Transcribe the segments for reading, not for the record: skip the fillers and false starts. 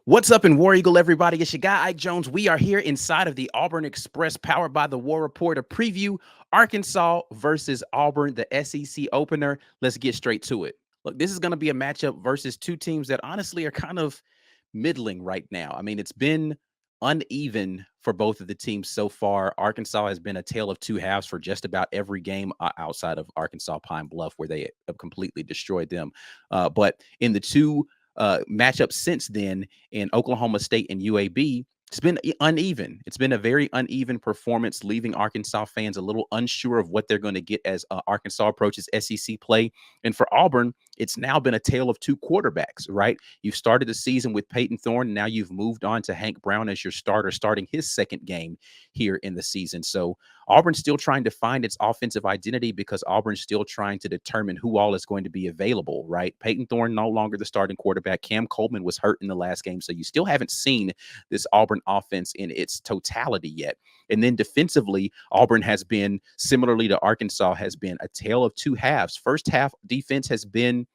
What's up in War Eagle, everybody? It's your guy, Ike Jones. We are here inside of the Auburn Express, powered by the War Report, to preview Arkansas versus Auburn, the SEC opener. Let's get straight to it. Look, this is going to be a matchup versus two teams that honestly are kind of middling right now. I mean, it's been uneven for both of the teams so far. Arkansas has been a tale of two halves for just about every game outside of Arkansas Pine Bluff, where they have completely destroyed them. But in the two matchups since then, in Oklahoma State and UAB, it's been uneven. It's been a very uneven performance, leaving Arkansas fans a little unsure of what they're going to get as Arkansas approaches SEC play. And for Auburn, it's now been a tale of two quarterbacks, right? You've started the season with Peyton Thorne, and now you've moved on to Hank Brown as your starter, starting his second game here in the season. So Auburn's still trying to find its offensive identity because Auburn's still trying to determine who all is going to be available, right? Peyton Thorne no longer the starting quarterback. Cam Coleman was hurt in the last game, so you still haven't seen this Auburn offense in its totality yet. And then defensively, Auburn has been, similarly to Arkansas, has been a tale of two halves. First half defense has been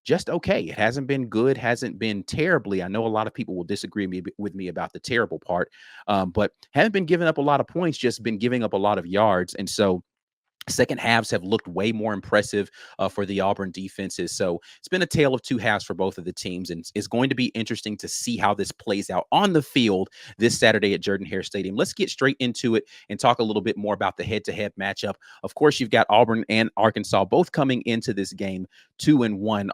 just okay. It hasn't been good, hasn't been terribly. I know a lot of people will disagree with me about the terrible part, but haven't been giving up a lot of points, just been giving up a lot of yards. And so second halves have looked way more impressive for the Auburn defenses. So it's been a tale of two halves for both of the teams, and it's going to be interesting to see how this plays out on the field this Saturday at Jordan-Hare Stadium. Let's get straight into it and talk a little bit more about the head-to-head matchup. Of course, you've got Auburn and Arkansas both coming into this game 2-1.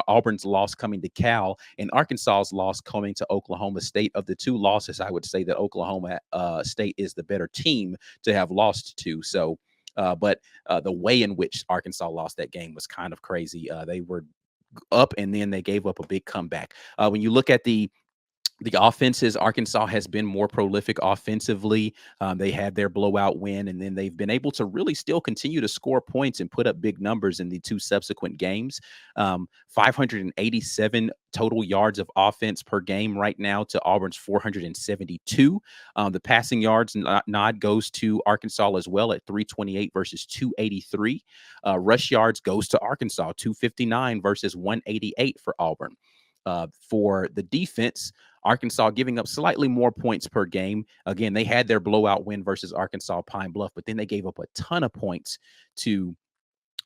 Auburn's loss coming to Cal, and Arkansas's loss coming to Oklahoma State. Of the two losses, I would say that Oklahoma State is the better team to have lost to. So but the way in which Arkansas lost that game was kind of crazy. They were up and then they gave up a big comeback. When you look at the offenses, Arkansas has been more prolific offensively. They had their blowout win, and then they've been able to really still continue to score points and put up big numbers in the two subsequent games. 587 total yards of offense per game right now to Auburn's 472. The passing yards nod goes to Arkansas as well at 328 versus 283. Rush yards goes to Arkansas, 259 versus 188 for Auburn. For the defense, Arkansas giving up slightly more points per game. Again, they had their blowout win versus Arkansas Pine Bluff, but then they gave up a ton of points to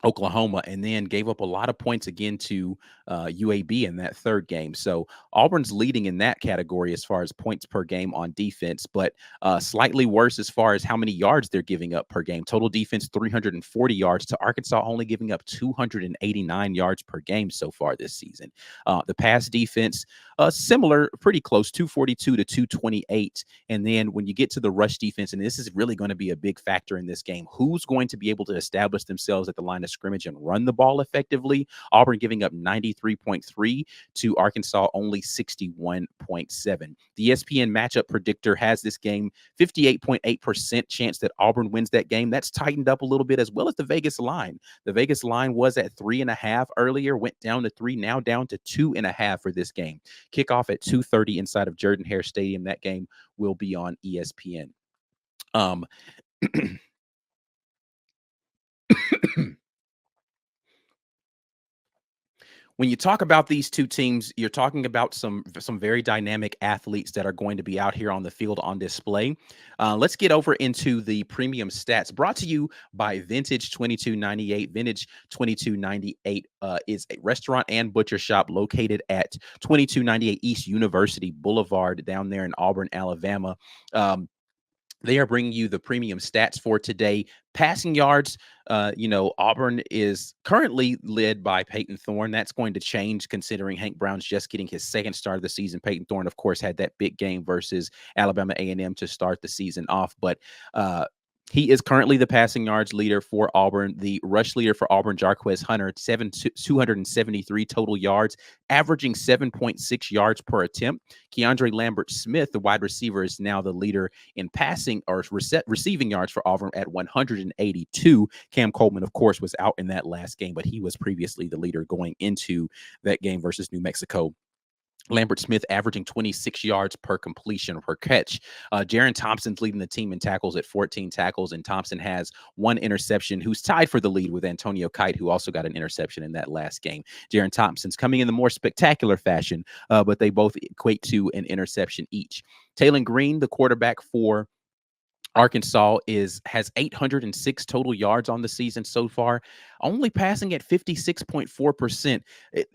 Oklahoma, and then gave up a lot of points again to UAB in that third game. So Auburn's leading in that category as far as points per game on defense, but slightly worse as far as how many yards they're giving up per game. Total defense, 340 yards to Arkansas, only giving up 289 yards per game so far this season. The pass defense, similar, pretty close, 242 to 228. And then when you get to the rush defense, and this is really going to be a big factor in this game, who's going to be able to establish themselves at the line of scrimmage and run the ball effectively? Auburn giving up 93.3 to Arkansas only 61.7. The ESPN matchup predictor has this game 58.8% chance that Auburn wins that game. That's tightened up a little bit, as well as the Vegas line. The Vegas line was at 3.5 earlier, went down to 3, now down to 2.5 for this game. Kickoff at 2:30 inside of Jordan-Hare Stadium. That game will be on ESPN. When you talk about these two teams, you're talking about some very dynamic athletes that are going to be out here on the field on display. Let's get over into the premium stats brought to you by Vintage 2298. Vintage 2298 is a restaurant and butcher shop located at 2298 East University Boulevard down there in Auburn, Alabama. They are bringing you the premium stats for today. Passing yards, Auburn is currently led by Peyton Thorne. That's going to change considering Hank Brown's just getting his second start of the season. Peyton Thorne, of course, had that big game versus Alabama A&M to start the season off, but he is currently the passing yards leader for Auburn. The rush leader for Auburn, Jarquez Hunter, 273 total yards, averaging 7.6 yards per attempt. Keandre Lambert-Smith, the wide receiver, is now the leader in passing or receiving yards for Auburn at 182. Cam Coleman, of course, was out in that last game, but he was previously the leader going into that game versus New Mexico. Lambert Smith averaging 26 yards per completion per catch. Jaron Thompson's leading the team in tackles at 14 tackles, and Thompson has one interception, who's tied for the lead with Antonio Kite, who also got an interception in that last game. Jaron Thompson's coming in the more spectacular fashion, but they both equate to an interception each. Taylon Green, the quarterback for Arkansas has 806 total yards on the season so far, only passing at 56.4%.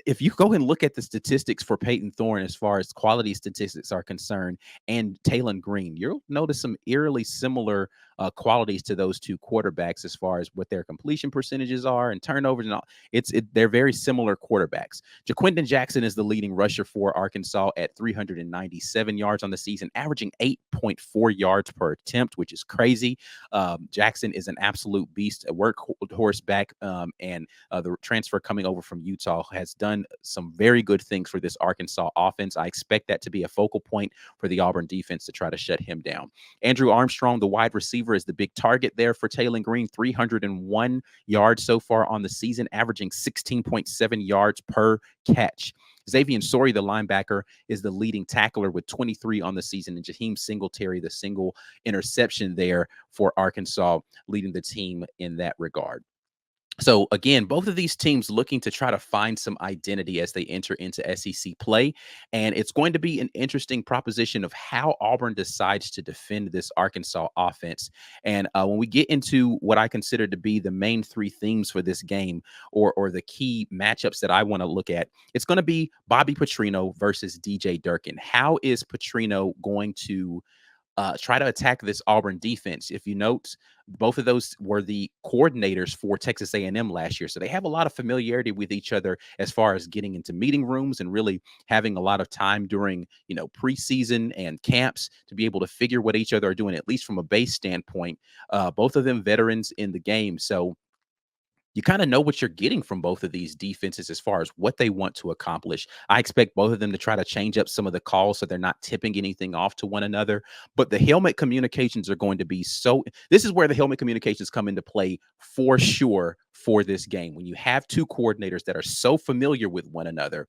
If you go and look at the statistics for Peyton Thorne as far as quality statistics are concerned and Taylon Green, you'll notice some eerily similar qualities to those two quarterbacks as far as what their completion percentages are and turnovers and all. They're very similar quarterbacks. Jaquindon Jackson is the leading rusher for Arkansas at 397 yards on the season, averaging 8.4 yards per attempt, which is crazy. Jackson is an absolute beast, a workhorse back, and the transfer coming over from Utah has done some very good things for this Arkansas offense. I expect that to be a focal point for the Auburn defense to try to shut him down. Andrew Armstrong, the wide receiver, is the big target there for Taylon Green, 301 yards so far on the season, averaging 16.7 yards per catch. Xavier Sori, the linebacker, is the leading tackler with 23 on the season, and Jaheim Singletary, the single interception there for Arkansas, leading the team in that regard. So again, both of these teams looking to try to find some identity as they enter into SEC play. And it's going to be an interesting proposition of how Auburn decides to defend this Arkansas offense. And when we get into what I consider to be the main three themes for this game, or the key matchups that I want to look at, it's going to be Bobby Petrino versus DJ Durkin. How is Petrino going to try to attack this Auburn defense? If you note, both of those were the coordinators for Texas A&M last year. So they have a lot of familiarity with each other as far as getting into meeting rooms and really having a lot of time during, preseason and camps to be able to figure what each other are doing, at least from a base standpoint. Both of them veterans in the game. So you kind of know what you're getting from both of these defenses as far as what they want to accomplish. I expect both of them to try to change up some of the calls so they're not tipping anything off to one another. But the helmet communications are going to be this is where the helmet communications come into play for sure for this game. When you have two coordinators that are so familiar with one another,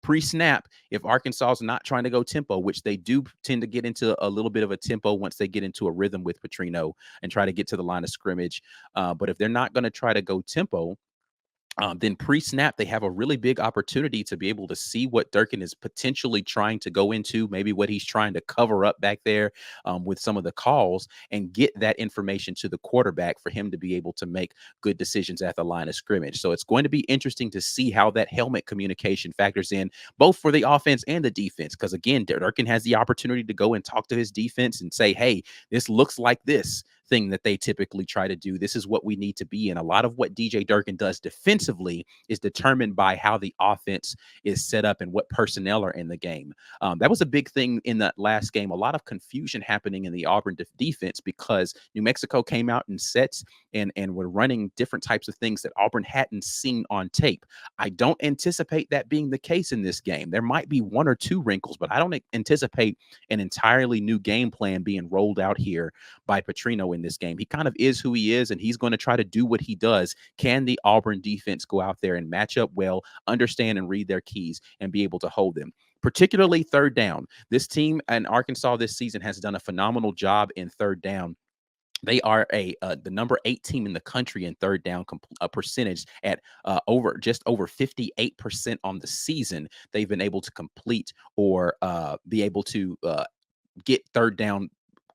pre-snap, if Arkansas is not trying to go tempo, which they do tend to get into a little bit of a tempo once they get into a rhythm with Petrino and try to get to the line of scrimmage. But if they're not going to try to go tempo, then pre-snap, they have a really big opportunity to be able to see what Durkin is potentially trying to go into, maybe what he's trying to cover up back there with some of the calls, and get that information to the quarterback for him to be able to make good decisions at the line of scrimmage. So it's going to be interesting to see how that helmet communication factors in, both for the offense and the defense. Because again, Durkin has the opportunity to go and talk to his defense and say, hey, this looks like this thing that they typically try to do. This is what we need to be in. A lot of what DJ Durkin does defensively is determined by how the offense is set up and what personnel are in the game. That was a big thing in that last game. A lot of confusion happening in the Auburn defense because New Mexico came out in sets and were running different types of things that Auburn hadn't seen on tape. I don't anticipate that being the case in this game. There might be one or two wrinkles, but I don't anticipate an entirely new game plan being rolled out here by Petrino in this game. He kind of is who he is, and he's going to try to do what he does. Can the Auburn defense go out there and match up well, understand and read their keys, and be able to hold them? Particularly third down. This team in Arkansas this season has done a phenomenal job in third down. They are the number 8 team in the country in third down percentage at just over 58% on the season. They've been able to complete or be able to get third down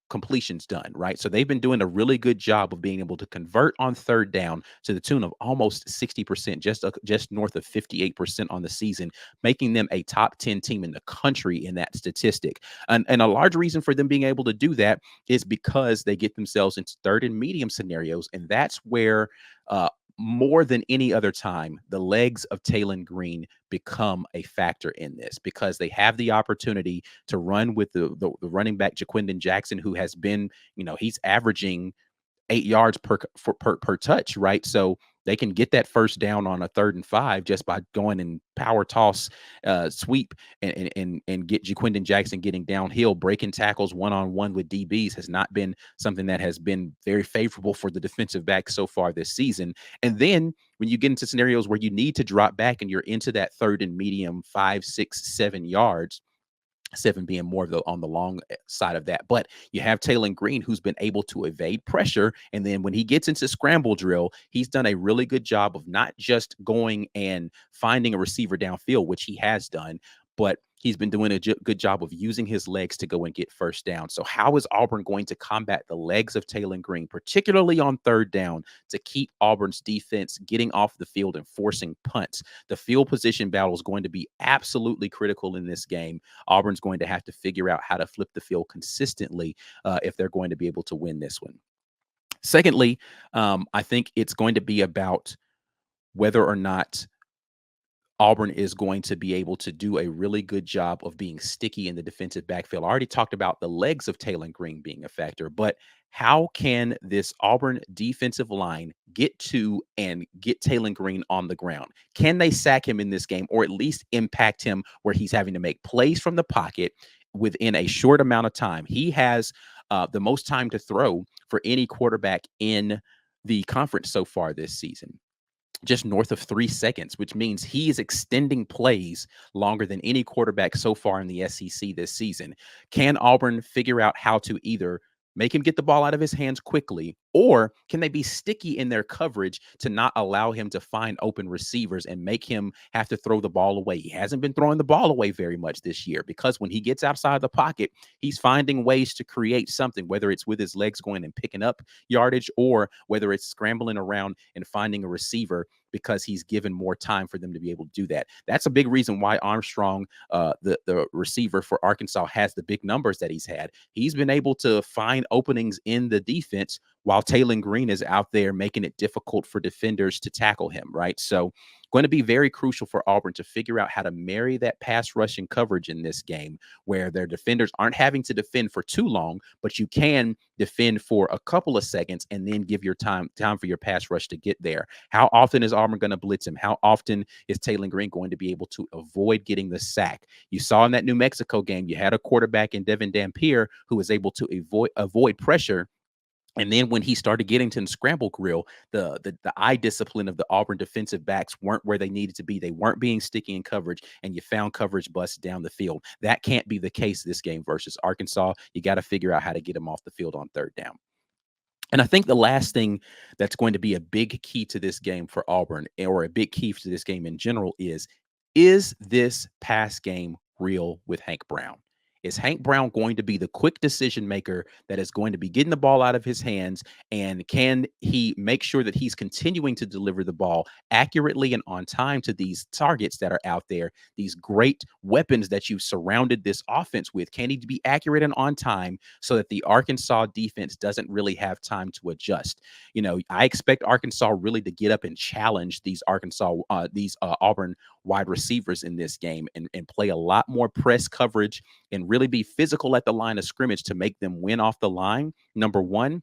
completions done, right? So they've been doing a really good job of being able to convert on third down to the tune of almost 60%, just north of 58% on the season, making them a top 10 team in the country in that statistic. And a large reason for them being able to do that is because they get themselves into third and medium scenarios, and that's where more than any other time, the legs of Taylon Green become a factor in this, because they have the opportunity to run with the running back Jaquindon Jackson, who has been, he's averaging 8 yards per touch, right? So they can get that first down on a 3rd and 5 just by going and power toss, sweep, and get Jaquindon Jackson getting downhill. Breaking tackles one-on-one with DBs has not been something that has been very favorable for the defensive back so far this season. And then when you get into scenarios where you need to drop back and you're into that third and medium, 5, 6, 7 yards, seven being more of the on the long side of that. But you have Taylor Green, who's been able to evade pressure. And then when he gets into scramble drill, he's done a really good job of not just going and finding a receiver downfield, which he has done, but he's been doing a good job of using his legs to go and get first down. So how is Auburn going to combat the legs of Taylor Green, particularly on third down, to keep Auburn's defense getting off the field and forcing punts? The field position battle is going to be absolutely critical in this game. Auburn's going to have to figure out how to flip the field consistently if they're going to be able to win this one. Secondly, I think it's going to be about whether or not Auburn is going to be able to do a really good job of being sticky in the defensive backfield. I already talked about the legs of Taylor Green being a factor, but how can this Auburn defensive line get to and get Taylor Green on the ground? Can they sack him in this game, or at least impact him where he's having to make plays from the pocket within a short amount of time? He has the most time to throw for any quarterback in the conference so far this season, just north of 3 seconds, which means he is extending plays longer than any quarterback so far in the SEC this season. Can Auburn figure out how to either make him get the ball out of his hands quickly, or can they be sticky in their coverage to not allow him to find open receivers and make him have to throw the ball away? He hasn't been throwing the ball away very much this year, because when he gets outside the pocket, he's finding ways to create something, whether it's with his legs going and picking up yardage, or whether it's scrambling around and finding a receiver, because he's given more time for them to be able to do that. That's a big reason why Armstrong, the receiver for Arkansas, has the big numbers that he's had. He's been able to find openings in the defense while Taylor Green is out there making it difficult for defenders to tackle him, right? So going to be very crucial for Auburn to figure out how to marry that pass rushing coverage in this game, where their defenders aren't having to defend for too long, but you can defend for a couple of seconds and then give your time for your pass rush to get there. How often is Auburn going to blitz him? How often is Taylor Green going to be able to avoid getting the sack? You saw in that New Mexico game, you had a quarterback in Devin Dampier who was able to avoid pressure. And then when he started getting to the scramble grill, the eye discipline of the Auburn defensive backs weren't where they needed to be. They weren't being sticky in coverage, and you found coverage busts down the field. That can't be the case this game versus Arkansas. You got to figure out how to get them off the field on third down. And I think the last thing that's going to be a big key to this game for Auburn, or a big key to this game in general, is this pass game real with Hank Brown? Is Hank Brown going to be the quick decision maker that is going to be getting the ball out of his hands? And can he make sure that he's continuing to deliver the ball accurately and on time to these targets that are out there, these great weapons that you've surrounded this offense with? Can he be accurate and on time so that the Arkansas defense doesn't really have time to adjust? You know, I expect Arkansas really to get up and challenge these Auburn wide receivers in this game, and play a lot more press coverage and really be physical at the line of scrimmage to make them win off the line, number one.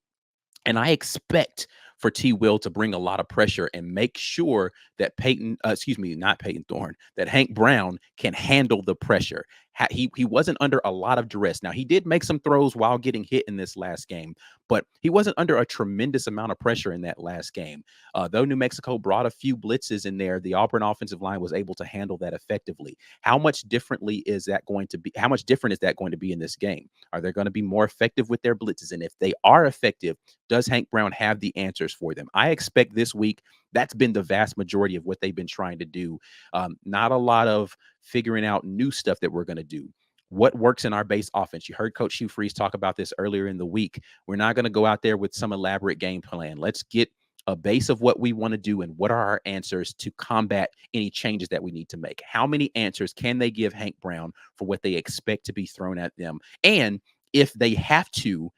And I expect for T. Will to bring a lot of pressure and make sure that not Peyton Thorne, that Hank Brown can handle the pressure. He wasn't under a lot of duress. Now, he did make some throws while getting hit in this last game, but he wasn't under a tremendous amount of pressure in that last game. Though New Mexico brought a few blitzes in there, the Auburn offensive line was able to handle that effectively. How much different is that going to be in this game? Are they going to be more effective with their blitzes? And if they are effective, does Hank Brown have the answers for them? I expect this week that's been the vast majority of what they've been trying to do. Not a lot of figuring out new stuff that we're going to do. What works in our base offense? You heard Coach Hugh Freeze talk about this earlier in the week. We're not going to go out there with some elaborate game plan. Let's get a base of what we want to do and what are our answers to combat any changes that we need to make. How many answers can they give Hank Brown for what they expect to be thrown at them? And if they have to,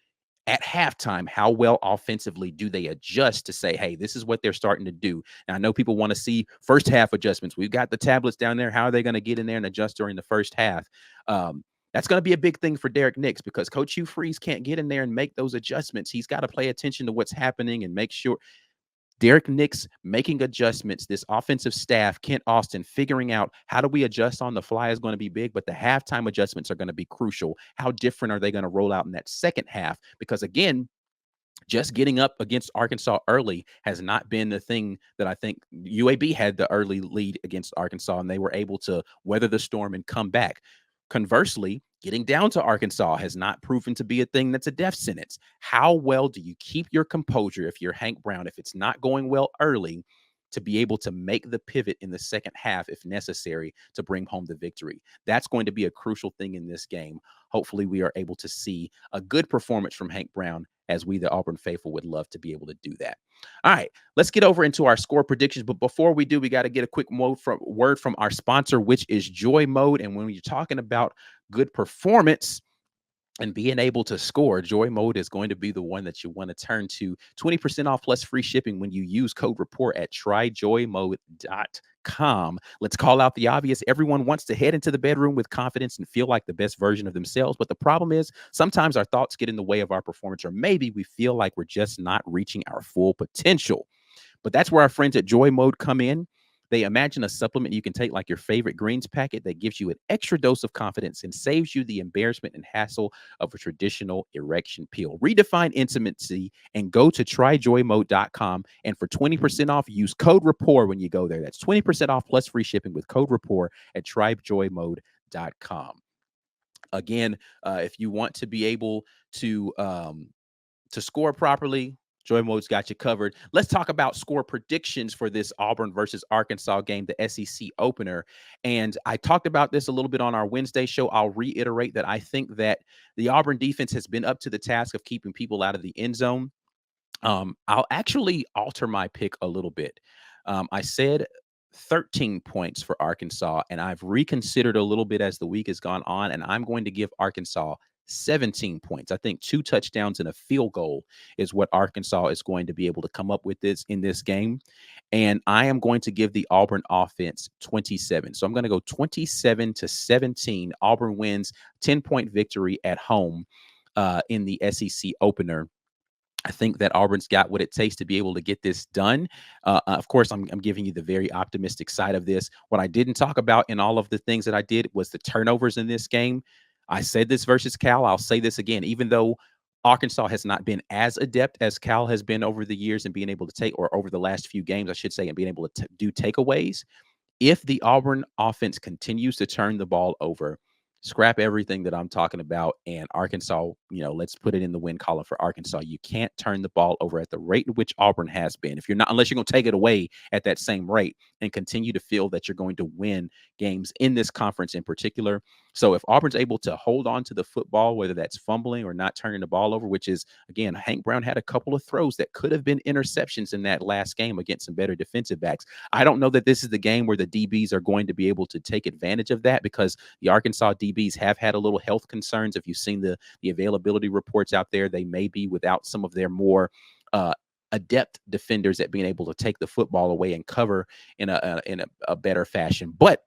at halftime, how well offensively do they adjust to say, hey, this is what they're starting to do? Now, I know people want to see first half adjustments. We've got the tablets down there. How are they going to get in there and adjust during the first half? That's going to be a big thing for Derek Nix, because Coach Hugh Freeze can't get in there and make those adjustments. He's got to pay attention to what's happening and make sure Derek Nix making adjustments, this offensive staff, Kent Austin figuring out how do we adjust on the fly is going to be big, but the halftime adjustments are going to be crucial. How different are they going to roll out in that second half? Because again, Just getting up against Arkansas early has not been the thing that I think. UAB had the early lead against Arkansas, and they were able to weather the storm and come back. Conversely, getting down to Arkansas has not proven to be a thing that's a death sentence. How well do you keep your composure if you're Hank Brown, if it's not going well early, to be able to make the pivot in the second half if necessary to bring home the victory? That's going to be a crucial thing in this game. Hopefully, we are able to see a good performance from Hank Brown, as we, the Auburn faithful, would love to be able to do that. All right, let's get over into our score predictions. But before we do, we got to get a quick word from our sponsor, which is JOYMODE. And when you're talking about good performance and being able to score, JOYMODE is going to be the one that you want to turn to. 20% off plus free shipping when you use code REPORT at tryjoymode.com. Let's call out the obvious. Everyone wants to head into the bedroom with confidence and feel like the best version of themselves. But the problem is sometimes our thoughts get in the way of our performance, or maybe we feel like we're just not reaching our full potential. But that's where our friends at JOYMODE come in. They imagine a supplement you can take, like your favorite greens packet, that gives you an extra dose of confidence and saves you the embarrassment and hassle of a traditional erection pill. Redefine intimacy and go to tryjoymode.com. And for 20% off, use code REPORT when you go there. That's 20% off plus free shipping with code REPORT at tryjoymode.com. Again, if you want to be able to score properly, JOYMODE's got you covered. Let's talk about score predictions for this Auburn versus Arkansas game, the SEC opener. And I talked about this a little bit on our Wednesday show. I'll reiterate that I think that the Auburn defense has been up to the task of keeping people out of the end zone. I'll actually alter my pick a little bit. I said 13 points for Arkansas, and I've reconsidered a little bit as the week has gone on, and I'm going to give Arkansas 17 points. I think 2 touchdowns and a field goal is what Arkansas is going to be able to come up with in this game. And I am going to give the Auburn offense 27. So I'm going to go 27-17. Auburn wins 10-point victory at home in the SEC opener. I think that Auburn's got what it takes to be able to get this done. Of course, I'm giving you the very optimistic side of this. What I didn't talk about in all of the things that I did was the turnovers in this game. I said this versus Cal. I'll say this again. Even though Arkansas has not been as adept as Cal has been over the years and being able to take, or over the last few games, I should say, and being able to do takeaways, if the Auburn offense continues to turn the ball over, scrap everything that I'm talking about, and Arkansas, let's put it in the win column for Arkansas. You can't turn the ball over at the rate at which Auburn has been. If you're not, unless you're going to take it away at that same rate and continue to feel that you're going to win games in this conference in particular. So if Auburn's able to hold on to the football, whether that's fumbling or not turning the ball over, which is, again, Hank Brown had a couple of throws that could have been interceptions in that last game against some better defensive backs. I don't know that this is the game where the DBs are going to be able to take advantage of that, because the Arkansas DBs have had a little health concerns. If you've seen the availability reports out there, they may be without some of their more adept defenders at being able to take the football away and cover in a better fashion. But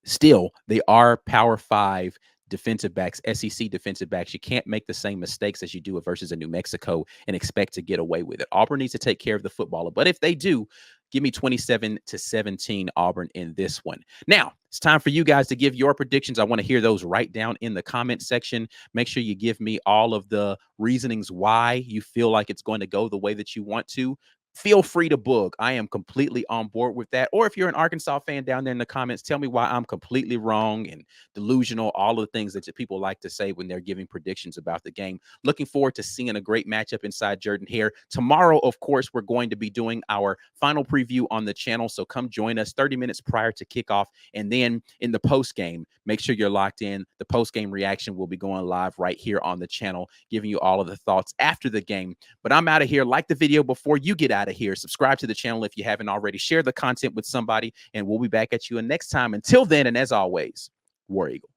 still, they are Power 5 defensive backs, SEC defensive backs. You can't make the same mistakes as you do versus a New Mexico and expect to get away with it. Auburn needs to take care of the football. But if they do, give me 27-17 Auburn in this one. Now, it's time for you guys to give your predictions. I want to hear those right down in the comment section. Make sure you give me all of the reasonings why you feel like it's going to go the way that you want to. Feel free to book. I am completely on board with that. Or if you're an Arkansas fan down there in the comments, tell me why I'm completely wrong and delusional, all of the things that people like to say when they're giving predictions about the game. Looking forward to seeing a great matchup inside Jordan Hare. Tomorrow, of course, we're going to be doing our final preview on the channel. So come join us 30 minutes prior to kickoff. And then in the post game, make sure you're locked in. The post game reaction will be going live right here on the channel, giving you all of the thoughts after the game. But I'm out of here. Like the video before you get out of here. Subscribe to the channel if you haven't already. Share the content with somebody, and we'll be back at you next time. Until then, and as always, War Eagle.